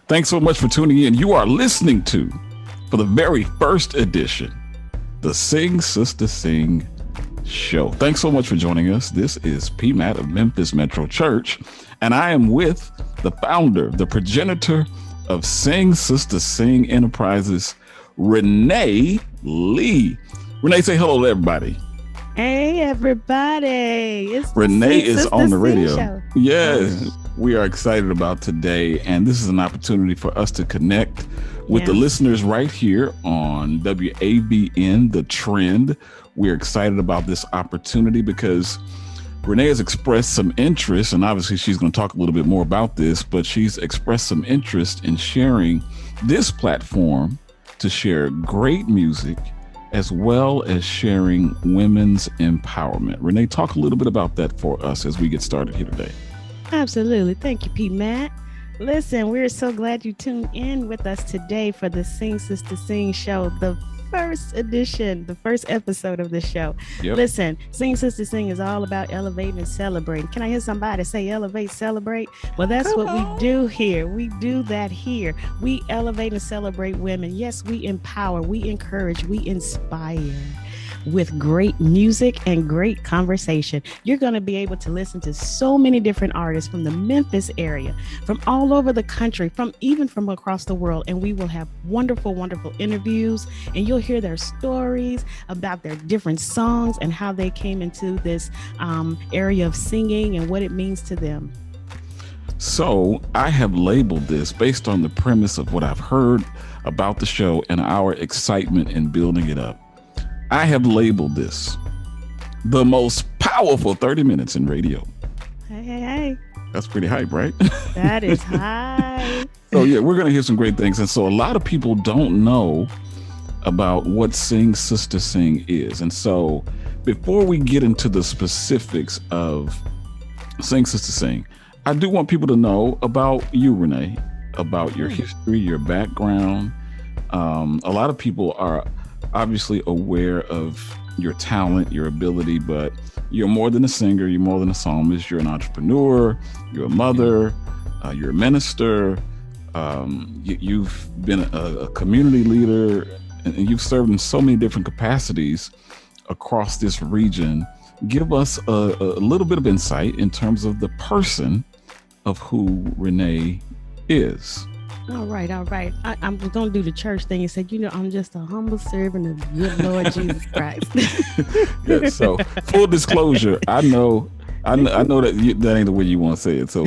Thanks so much for tuning in. You are listening to, for the very first edition, the Sing Sister Sing show. Thanks so much for joining us. This is P. Matt of Memphis Metro Church, and I am with the founder, the progenitor of Sing Sister Sing Enterprises, Renee Lee. Renee, say hello to everybody. Hey, everybody. It's Renee is on the radio. Yes, we are excited about today. And this is an opportunity for us to connect with the listeners right here on WABN, The Trend. We're excited about this opportunity because Renee has expressed some interest, and obviously she's going to talk a little bit more about this, but she's expressed some interest in sharing this platform to share great music as well as sharing women's empowerment. Renee, talk a little bit about that for us as we get started here today. Absolutely. Thank you, P. Matt. Listen, we're so glad you tuned in with us today for the Sing Sister Sing show, the first edition, the first episode of the show. Yep. Listen, Sing Sister Sing is all about elevating and celebrating. Can I hear somebody say elevate, celebrate? Well, that's what we do here. We do that here. We elevate and celebrate women. Yes, we empower, we encourage, we inspire with great music and great conversation. You're going to be able to listen to so many different artists from the Memphis area, from all over the country, even from across the world. And we will have wonderful, wonderful interviews, and you'll hear their stories about their different songs and how they came into this area of singing and what it means to them. So I have labeled this based on the premise of what I've heard about the show and our excitement in building it up. I have labeled this the most powerful 30 minutes in radio. Hey. That's pretty hype, right? That is high. So yeah, we're going to hear some great things. And so a lot of people don't know about what Sing Sister Sing is. And so before we get into the specifics of Sing Sister Sing, I do want people to know about you, Renee, about your history, your background. A lot of people are obviously aware of your talent, your ability, but you're more than a singer, you're more than a psalmist, you're an entrepreneur, you're a mother, you're a minister, you've been a community leader, and you've served in so many different capacities across this region. Give us a little bit of insight in terms of the person of who Renee is. All right. I'm going to do the church thing and said, I'm just a humble servant of the good Lord Jesus Christ. Yeah, so full disclosure, I know that that ain't the way you want to say it. So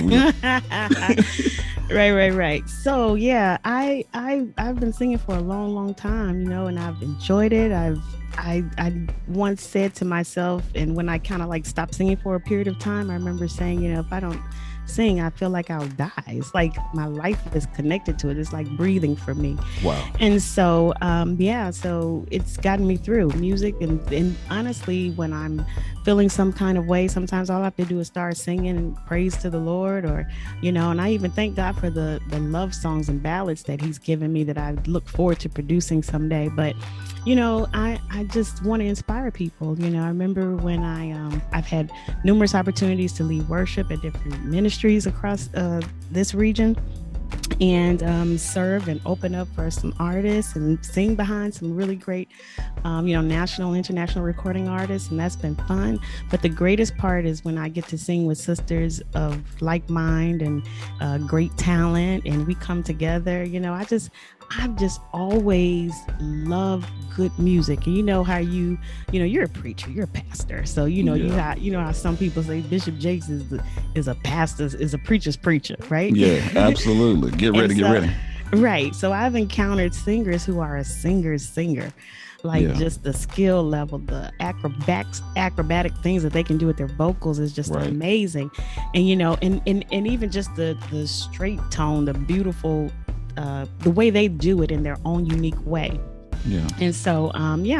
Right. So yeah, I've been singing for a long time, and I've enjoyed it. I once said to myself, and when I kind of like stopped singing for a period of time, I remember saying, if I don't sing, I feel like I'll die. It's like my life is connected to it. It's like breathing for me. Wow. And so, so it's gotten me through music. And honestly, when I'm feeling some kind of way, sometimes all I have to do is start singing and praise to the Lord, or, and I even thank God for the love songs and ballads that he's given me that I look forward to producing someday. But, I just want to inspire people. I remember when I've had numerous opportunities to lead worship at different ministries across this region, and serve and open up for some artists and sing behind some really great, national, international recording artists. And that's been fun. But the greatest part is when I get to sing with sisters of like mind and great talent, and we come together. I've just always loved good music. And how you're a preacher, you're a pastor. So, you got, how some people say Bishop Jakes is a pastor, is a preacher's preacher, right? Yeah, absolutely. Get ready. Right. So I've encountered singers who are a singer's singer. Just the skill level, the acrobatic things that they can do with their vocals is just amazing. And, and even just the straight tone, the beautiful, the way they do it in their own unique way. Yeah. And so,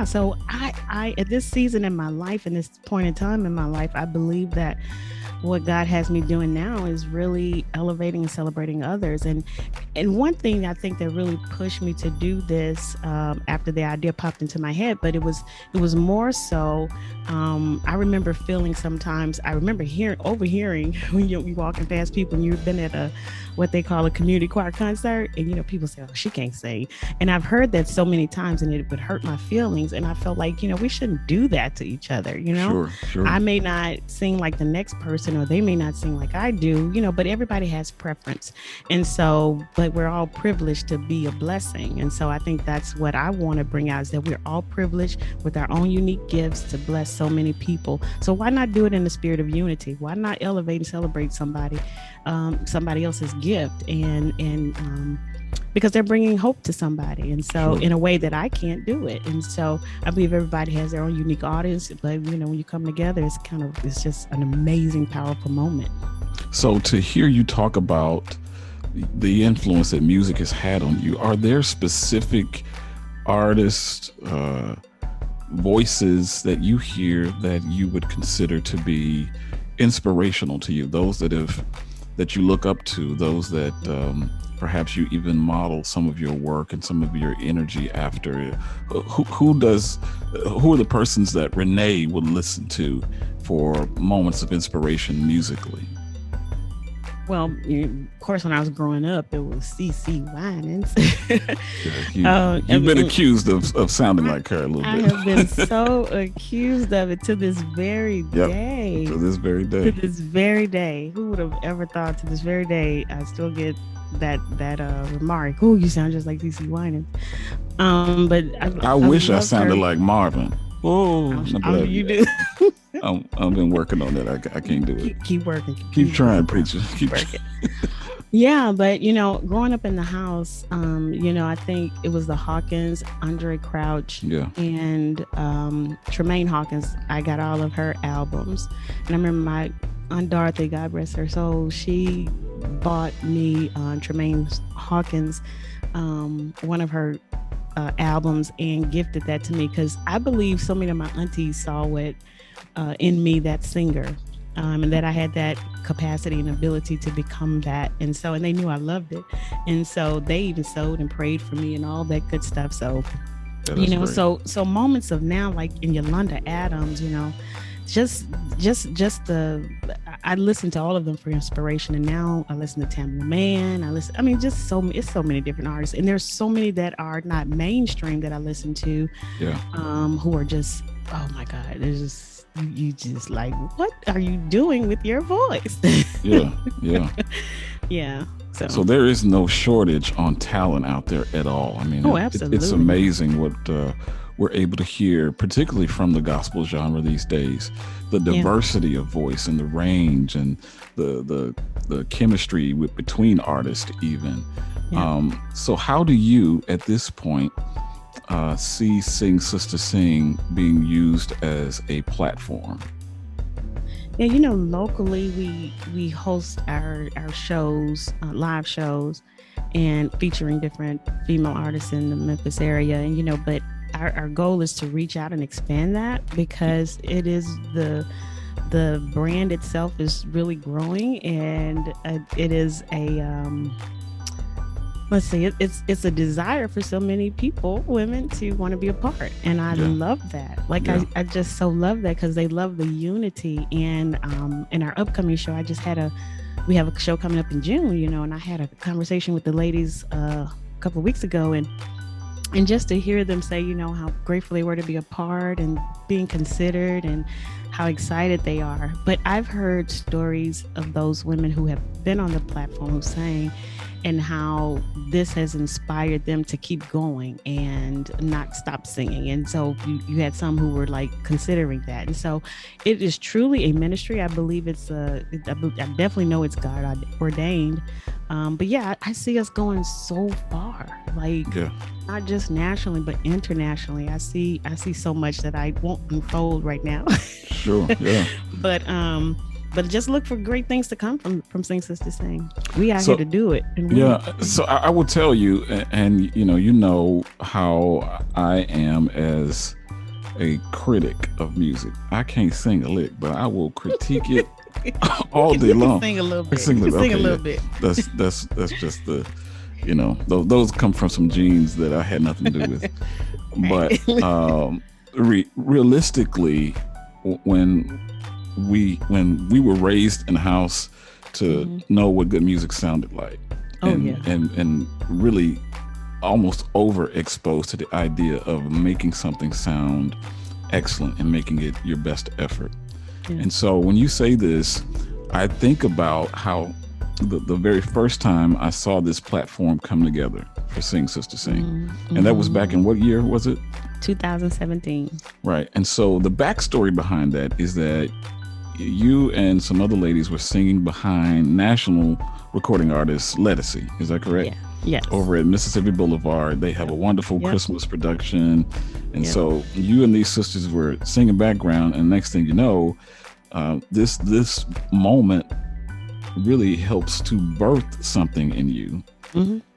so I, at this season in my life, and this point in time in my life, I believe that what God has me doing now is really elevating and celebrating others. And And one thing I think that really pushed me to do this, after the idea popped into my head, but it was more so. I remember feeling sometimes. I remember overhearing when you're walking past people and you've been at a what they call a community choir concert, and people say, "Oh, she can't sing," and I've heard that so many times, and it would hurt my feelings, and I felt like we shouldn't do that to each other. Sure. I may not sing like the next person, or they may not sing like I do, but everybody has preference, and so, but we're all privileged to be a blessing, and so I think that's what I want to bring out, is that we're all privileged with our own unique gifts to bless so many people. So why not do it in the spirit of unity? Why not elevate and celebrate somebody else's gift, and because they're bringing hope to somebody, and so Sure. in a way that I can't do it. And so I believe everybody has their own unique audience, but when you come together, it's just an amazing, powerful moment. So to hear you talk about the influence that music has had on you, are there specific artists, voices that you hear that you would consider to be inspirational to you? Those that you look up to, those that perhaps you even model some of your work and some of your energy after. Who are the persons that Renee would listen to for moments of inspiration musically? Well, of course, when I was growing up, it was CC Winans. You've been accused of sounding like her a little I bit. have been so accused of it to this very day. To this very day. To this very day. Who would have ever thought? To this very day, I still get that remark. Oh, you sound just like CC Winans. But I wish I sounded like Marvin. Oh, you do. I've been working on that. I can't do it. Keep working. Keep trying, preacher. Keep working. Yeah, but growing up in the house, I think it was the Hawkins, Andre Crouch, and Tremaine Hawkins. I got all of her albums, and I remember my Aunt Dorothy, God rest her soul, she bought me Tremaine Hawkins, one of her albums, and gifted that to me, because I believe so many of my aunties saw what in me, that singer, and that I had that capacity and ability to become that, and they knew I loved it, and so they even sewed and prayed for me and all that good stuff. So great. so moments of now, like in Yolanda Adams, just I listen to all of them for inspiration, and now I listen to Tamla Mann. It's so many different artists, and there's so many that are not mainstream that I listen to, who are just, oh my God, there's just, you just like, what are you doing with your voice? Yeah. Yeah. So there is no shortage on talent out there at all. Absolutely. It's amazing what we're able to hear, particularly from the gospel genre these days. The diversity of voice and the range and the chemistry between artists even. Yeah. So how do you, at this point, see SingSistaSing being used as a platform? Yeah, locally we host our shows, live shows, and featuring different female artists in the Memphis area, and but our goal is to reach out and expand that, because it is the brand itself is really growing, and it is a it's a desire for so many people, women, to want to be a part, and I love that. I just so love that, because they love the unity. And in our upcoming show, we have a show coming up in June, and I had a conversation with the ladies a couple of weeks ago, and just to hear them say, how grateful they were to be a part and being considered, and how excited they are. But I've heard stories of those women who have been on the platform saying, and how this has inspired them to keep going and not stop singing. And so you had some who were like considering that. And so it is truly a ministry. I believe I definitely know it's God ordained. But yeah, I see us going so far, not just nationally, but internationally. I see so much that I won't unfold right now. Sure. Yeah. But just look for great things to come from SingSistaSing. We out here to do it. So I will tell you, and you know how I am as a critic of music. I can't sing a lick, but I will critique it all day long. Sing a little bit. Sing a little bit. That's just those come from some genes that I had nothing to do with. But realistically, when we were raised in a house to know what good music sounded like, and really almost overexposed to the idea of making something sound excellent and making it your best effort. And so when you say this, I think about how the very first time I saw this platform come together for Sing Sister Sing, and that was back in what year was it? 2017. Right. And so the backstory behind that is that you and some other ladies were singing behind national recording artist Lettucey. Is that correct? Yeah. Yes. Over at Mississippi Boulevard. They have a wonderful Christmas production. And so you and these sisters were singing background, and next thing you know, this moment really helps to birth something in you.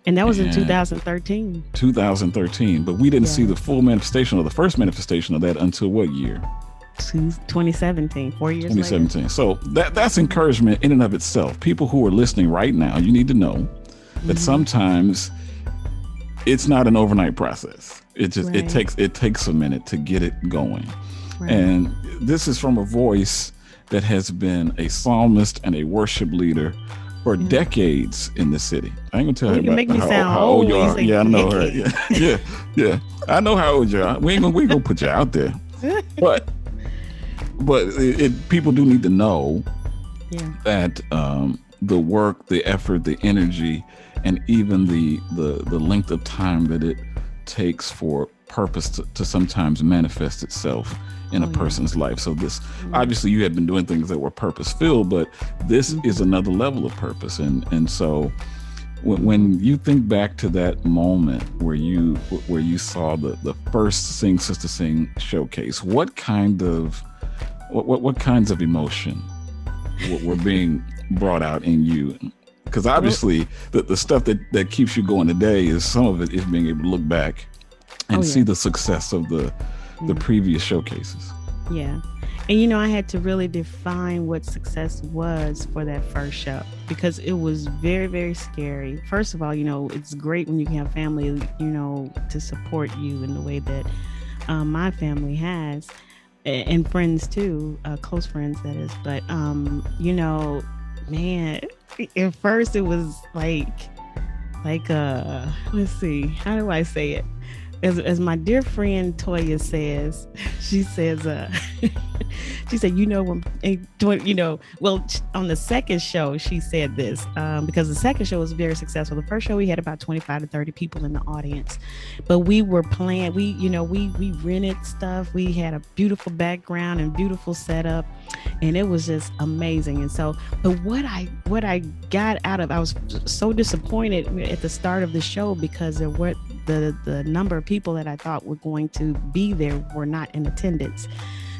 And that was in 2013. 2013. But we didn't see the full manifestation, or the first manifestation of that, until what year? 2017, 4 years 2017. later. So that's encouragement in and of itself. People who are listening right now, you need to know that sometimes it's not an overnight process. It just it takes a minute to get it going. Right. And this is from a voice that has been a psalmist and a worship leader for decades in the city. I ain't gonna tell you about how old you are. Yeah, I know, right? Yeah. I know how old you are. We ain't gonna put you out there. But people do need to know that the work, the effort, the energy, and even the length of time that it takes for purpose to sometimes manifest itself in a person's life. So this, obviously you had been doing things that were purpose filled, but this is another level of purpose. And so when you think back to that moment where you saw the first Sing Sister Sing showcase, what kinds of emotion were being brought out in you? Because obviously the stuff that keeps you going today is, some of it is being able to look back and see the success of the previous showcases. Yeah. And I had to really define what success was for that first show, because it was very, very scary. First of all, it's great when you can have family, to support you in the way that my family has, and friends too, close friends, that is. But, man, at first it was like, let's see, how do I say it? As my dear friend Toya says, she says, she said, well, on the second show, she said this, because the second show was very successful. The first show, we had about 25 to 30 people in the audience, but we were playing, we rented stuff. We had a beautiful background and beautiful setup, and it was just amazing. And so, but what I got out of, I was so disappointed at the start of the show, because there were the number of people that I thought were going to be there were not in attendance.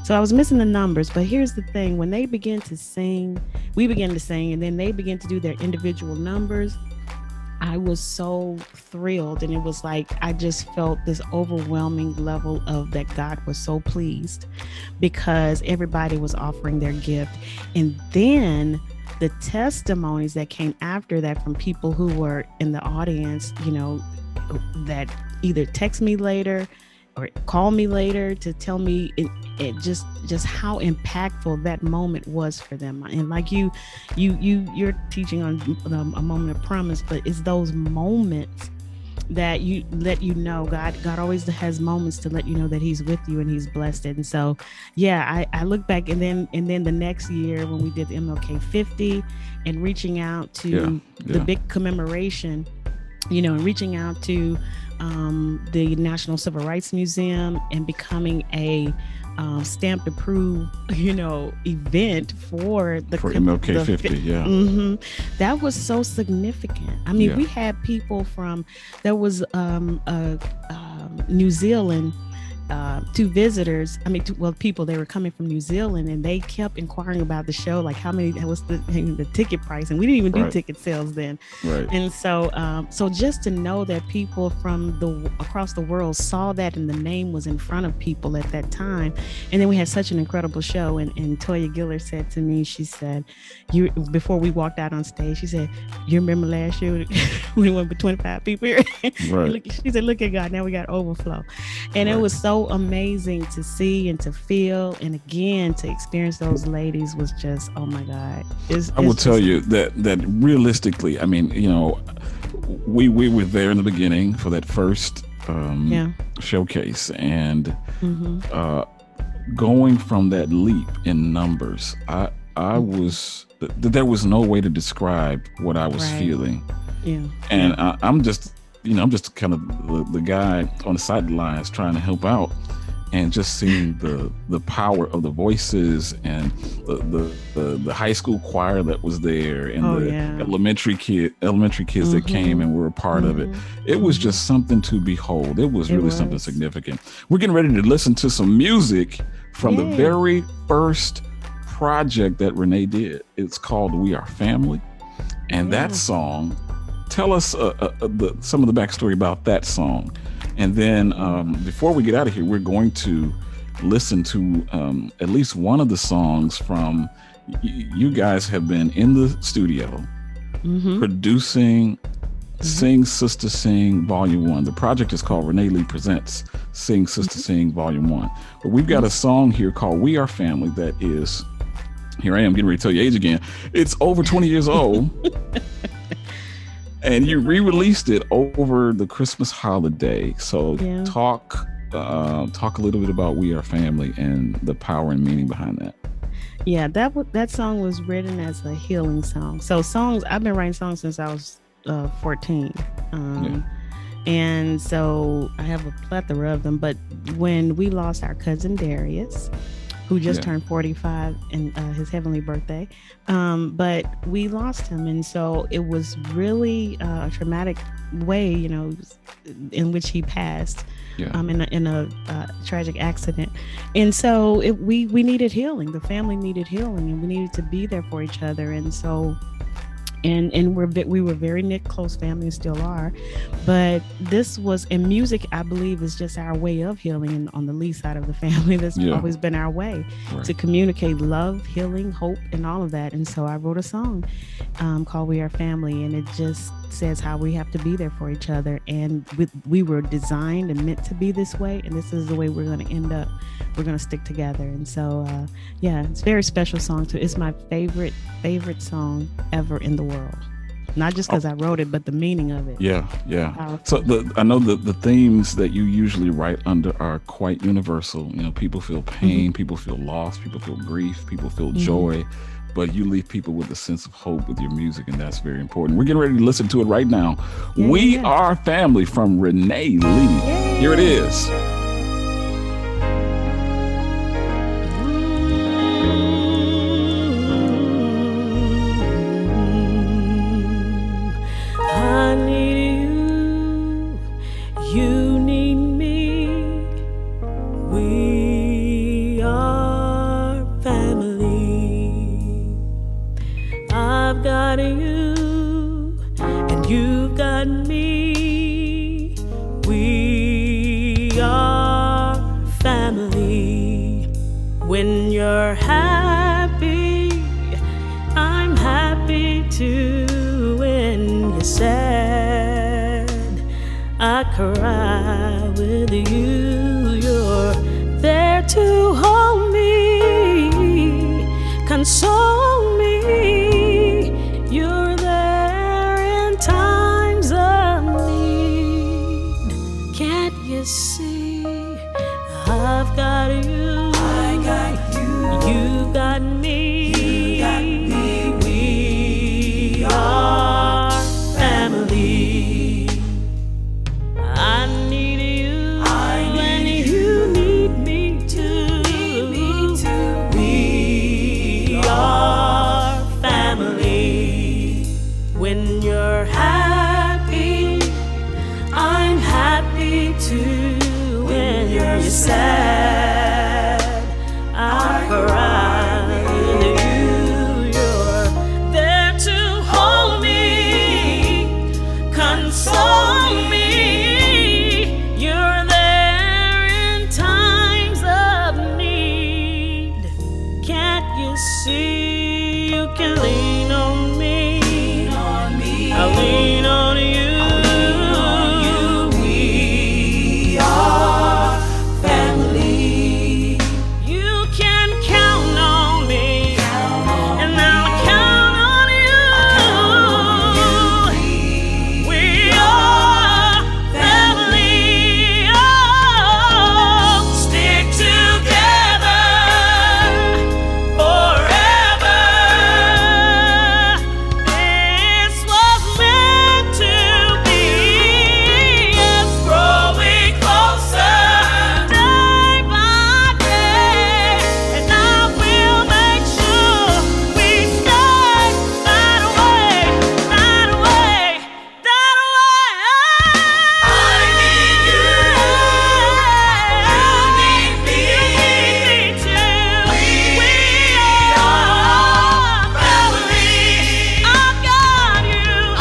So I was missing the numbers. But here's the thing: when they began to sing, we began to sing, and then they began to do their individual numbers, I was so thrilled. And it was like, I just felt this overwhelming level of that God was so pleased, because everybody was offering their gift. And then the testimonies that came after that from people who were in the audience, that either text me later or call me later to tell me it just how impactful that moment was for them. And like you're teaching on a moment of promise, but it's those moments that you let God always has moments to let you know that He's with you and He's blessed it. And so I look back, and then the next year when we did the MLK 50 and reaching out to the big commemoration, and reaching out to the National Civil Rights Museum and becoming a stamped approved, event for MLK 50. That was so significant. I mean, we had people from, there was New Zealand, two visitors. I mean, people. They were coming from New Zealand, and they kept inquiring about the show, like how many, was the ticket price, and we didn't even do ticket sales then. Right. And so just to know that people from across the world saw that, and the name was in front of people at that time, and then we had such an incredible show. And Toya Giller said to me, she said, "You," before we walked out on stage, she said, "You remember last year we went with 25 people here?" Right. She said, "Look at God, now we got overflow." And it was so amazing to see and to feel, and again to experience those ladies was just, oh my God. I will tell you that realistically, I mean, you know, we were there in the beginning for that first showcase, and going from that leap in numbers, I was, there was no way to describe what I was feeling. Yeah. And I'm just kind of the guy on the sidelines trying to help out, and just seeing the power of the voices, and the high school choir that was there, and elementary kids that came and were a part of it. It was just something to behold. It was really something significant. We're getting ready to listen to some music from the very first project that Renee did. It's called "We Are Family," and that song. Tell us some of the backstory about that song. And then before we get out of here, we're going to listen to at least one of the songs from, you guys have been in the studio producing Sing Sister Sing Volume 1. The project is called Renee Lee Presents Sing Sister Sing Volume 1. But we've got a song here called "We Are Family" that is, here I am getting ready to tell your age again. It's over 20 years old. And you re-released it over the Christmas holiday. So talk a little bit about "We Are Family" and the power and meaning behind that. Yeah, that song was written as a healing song. So I've been writing songs since I was 14. And so I have a plethora of them. But when we lost our cousin Darius, who just turned 45 in his heavenly birthday. But we lost him. And so it was really a traumatic way, you know, in which he passed in a tragic accident. And so we needed healing. The family needed healing, and we needed to be there for each other. And so and we were very knit, close family, and still are. But this was, and music, I believe, is just our way of healing. On the Lee side of the family, that's always been our way to communicate love, healing, hope, and all of that. And so I wrote a song called "We Are Family," and it just says how we have to be there for each other. And we were designed and meant to be this way, and this is the way we're going to end up. We're going to stick together. And so, it's a very special song too. It's my favorite song ever in the world. Not just because I wrote it, but the meaning of it. Yeah. Powerful. So I know the themes that you usually write under are quite universal. You know, people feel pain, people feel loss, people feel grief, people feel joy, but you leave people with a sense of hope with your music, and that's very important. We're getting ready to listen to it right now. "We Are Family" from Renee Lee. Yay. Here it is. When you're happy, I'm happy too. When you're sad, I cry with you. You're there to hold me, console me. You're there in times of need. Can't you see? I've got you. You got me. We are family. I need you, and you need me too. We are family. When you're happy, I'm happy too. When you're sad, console me. You're there in times of need. Can't you see you can lean on me? I lean on you. We are family. You can count on me, and I'll count on you. We are family. Oh, stick together forever. This was meant to be. It's growing closer day by day, and I will make sure we stay that way, that way, that way. I need you. You need me. You need me too. We are family. I've got you. I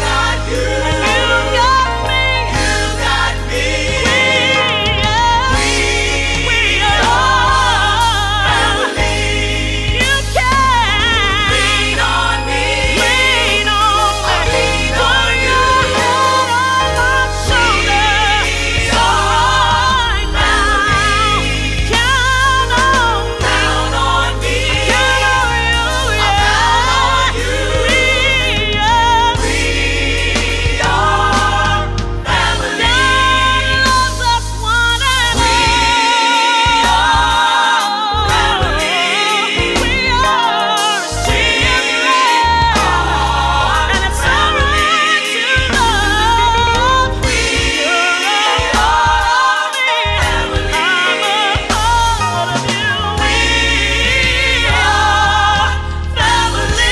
got you. And you got me. You got me. We are family. You can lean on me. Lean on me. Put your head on my shoulder. So right now, count on me. Count on me. Count on you. Yeah. We are family. God loves us one and all. We are family. We are children, and it's alright to love. We are family. I'm a part of you. We are family.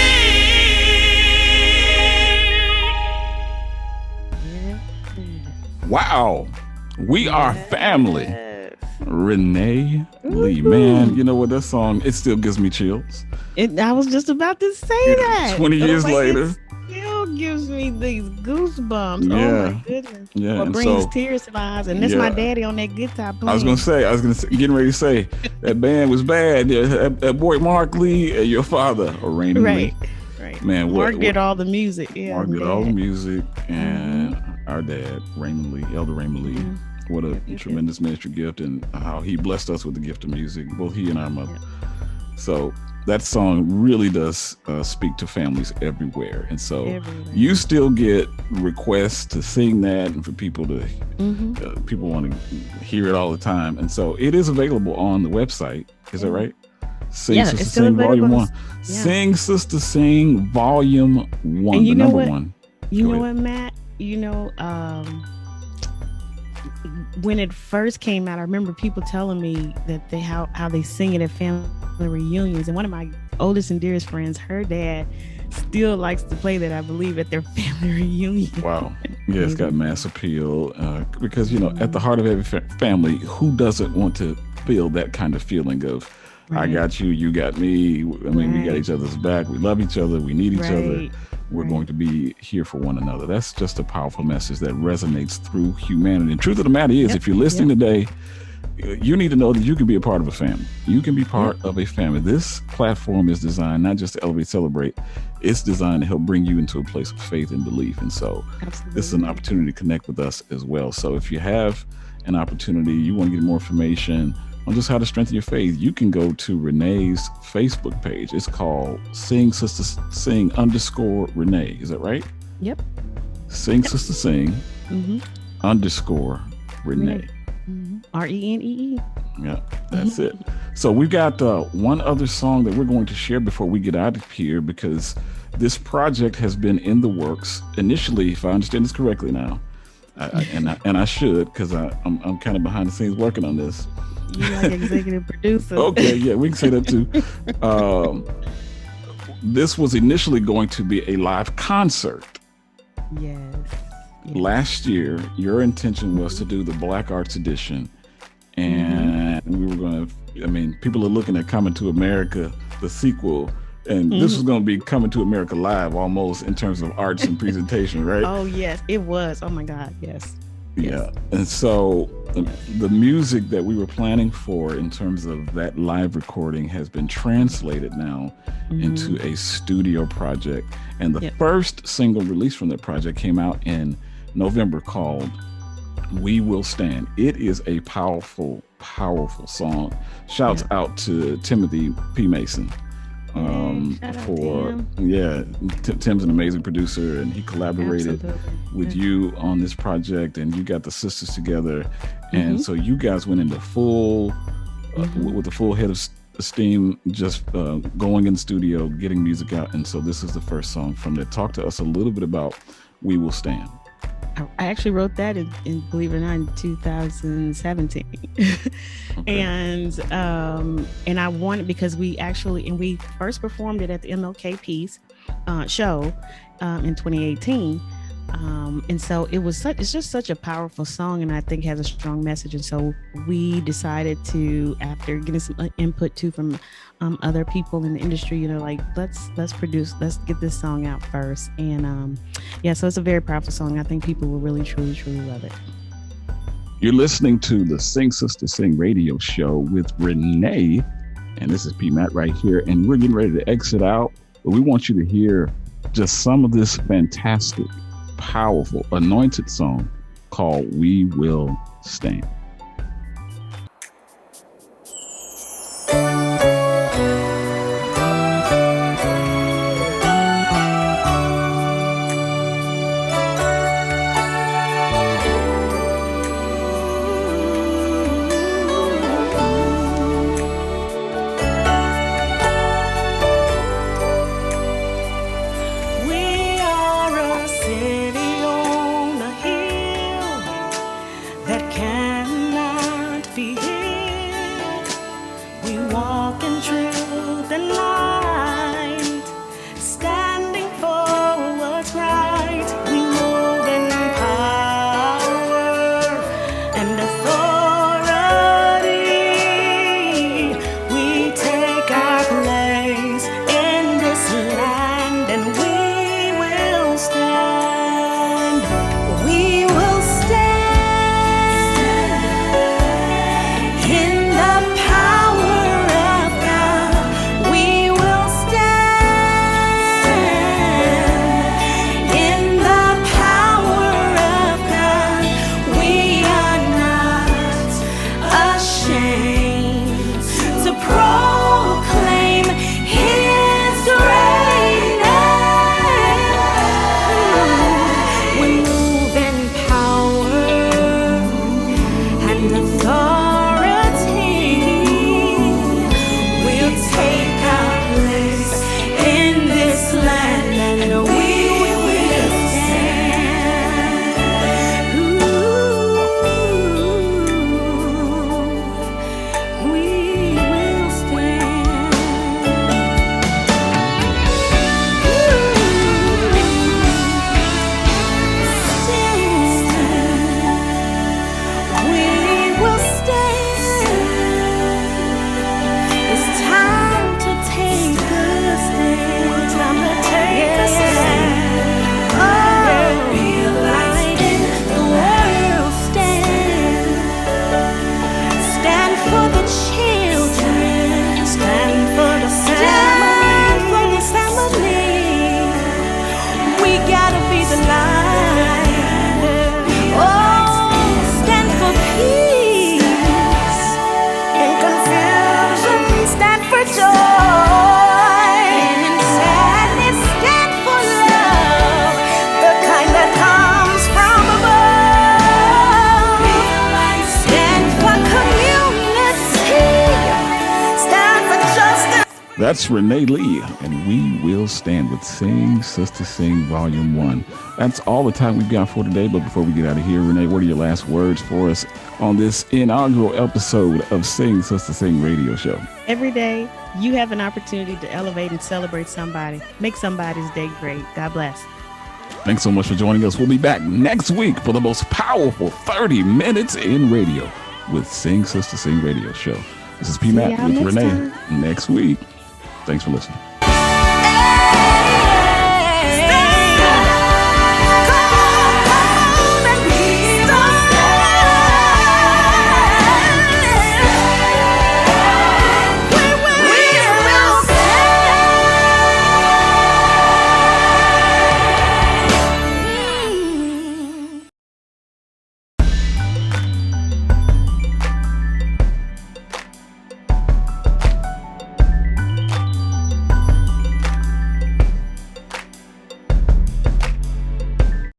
Wow. We are family. Yes. Renee Lee. Man, you know what? That song, it still gives me chills. I was just about to say that. 20 years Like, later. it still gives me these goosebumps. Yeah. Oh my goodness. Yeah, What and brings so- tears to my eyes. And that's my daddy on that guitar playing. I was gonna say, getting ready to say, that band was bad. That boy Mark Lee and your father, or Rainy Right. Lee. Right. Man, Mark did all the music. Yeah. Mark did all the Dad. music, and our dad, Raymond Lee, Elder Raymond Lee. What a Yep. tremendous ministry gift, and how he blessed us with the gift of music, both he and our mother. So that song really does speak to families everywhere. And so Everywhere. you still get requests to sing that, and for people to, people want to hear it all the time. And so it is available on the website. Is that right? Sing Yeah, Sister it's still Sing Volume available. 1. Yeah. Sing Sister Sing Volume 1, And you the know number what? 1. You Go know ahead. what, Matt? You know, when it first came out, I remember people telling me that how they sing it at family reunions. And one of my oldest and dearest friends, her dad still likes to play that, I believe, at their family reunion. Wow. Yeah, it's got mass appeal because, you know, at the heart of every family, who doesn't want to feel that kind of feeling of, I Right. got you, you got me. I mean, we got Right. each other's back. We love each other. We need each other. Right. We're Right. going to be here for one another. That's just a powerful message that resonates through humanity. And truth of the matter is, Yep. if you're listening today, you need to know that you can be a part of a family. You can be part of a family. This platform is designed not just to elevate, celebrate. It's designed to help bring you into a place of faith and belief. And so this is an opportunity to connect with us as well. So if you have an opportunity, you want to get more information on just how to strengthen your faith, you can go to Renee's Facebook page. It's called Sing Sister Sing _ Renee. Is that right? Yep. Sing Sister Sing Mm-hmm. _ Renee. RENEE. Yeah, that's it. So we've got one other song that we're going to share before we get out of here, because this project has been in the works initially, if I understand this correctly now, and I should, because I'm kind of behind the scenes working on this. You like executive producer. Okay, yeah, we can say that too. This was initially going to be a live concert. Yes. Last year, your intention was to do the Black Arts Edition, and we were going to, I mean, people are looking at Coming to America, the sequel, And this was going to be Coming to America Live almost in terms of arts and presentation, right? Oh, yes, it was. Oh, my God. Yes. Yeah. And so the music that we were planning for in terms of that live recording has been translated now into a studio project. And the first single release from that project came out in November called We Will Stand. It is a powerful, powerful song. Shouts out to Timothy P. Mason. Tim's an amazing producer, and he collaborated with you on this project, and you got the sisters together, and so you guys went into full with a full head of steam, just going in the studio, getting music out. And so this is the first song from there. Talk to us a little bit about We Will Stand. I actually wrote that in believe it or not, in 2017. And I wanted, because we first performed it at the MLK Peace show in 2018. And so it's just such a powerful song, and I think has a strong message. And so we decided to, after getting some input too from other people in the industry, like let's get this song out first. And so it's a very powerful song. I think people will really, truly, truly love it. You're listening to the Sing Sister Sing radio show with Renee, and this is P. Matt right here, and we're getting ready to exit out, but we want you to hear just some of this fantastic, powerful, anointed song called We Will Stand. That's Renee Lee, and We Will Stand with Sing Sister Sing Volume 1. That's all the time we've got for today, but before we get out of here, Renee, what are your last words for us on this inaugural episode of Sing Sister Sing radio show? Every day, you have an opportunity to elevate and celebrate somebody. Make somebody's day great. God bless. Thanks so much for joining us. We'll be back next week for the most powerful 30 minutes in radio with Sing Sister Sing radio show. This is P. Matt with Renee. Next week. Thanks for listening.